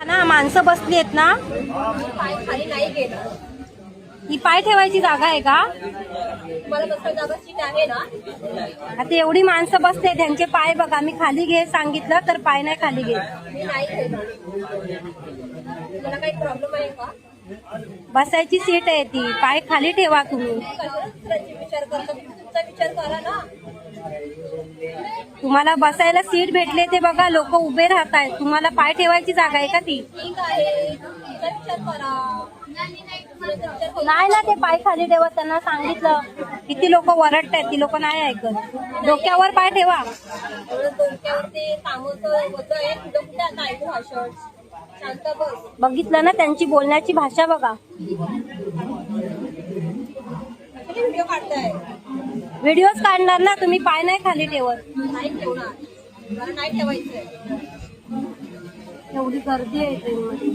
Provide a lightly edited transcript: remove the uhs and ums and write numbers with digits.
ना माणसं बसली आहेत ना, पाय खाली नाही गेला. ही पाय ठेवायची जागा आहे का? मला बसता जागा सीट आहे ना. आता एवढी माणसं बसले, त्यांचे पाय बघा. मी खाली घे सांगितलं तर पाय नाही खाली घे. मी नाही घेणार. मला काही प्रॉब्लेम आहे का? बसायची सीट आहे ती, पाय खाली ठेवा तुम्ही. कशाला दुसऱ्याचा विचार करता? तुमचा विचार करा ना. तुम्हाला बसायला सीट भेटले ते बघा, लोक उभे राहत आहेत. तुम्हाला पाय ठेवायची जागा आहे का ती? ठीक आहे, तुमचा विचार करा. दुसऱ्याचा विचार करू नाही ना, ते पाय खाली ठेवा. त्यांना सांगितलं. किती लोक वरडतायत, ती लोक नाही ऐकत. डोक्यावर पाय ठेवा. एवढं डोक्यावर ते कामाचं वजन आहे. तुझं कुठे आता ऐकू भाषण? शांत बस. बघितलं ना त्यांची बोलण्याची भाषा बघा. व्हिडिओ काढताय. व्हिडिओज काढणार ना तुम्ही, पाय नाही खाली ठेवत. नाही ठेवणार. मला नाही ठेवायचंय. एवढी गर्दी आहे ट्रेनमध्ये.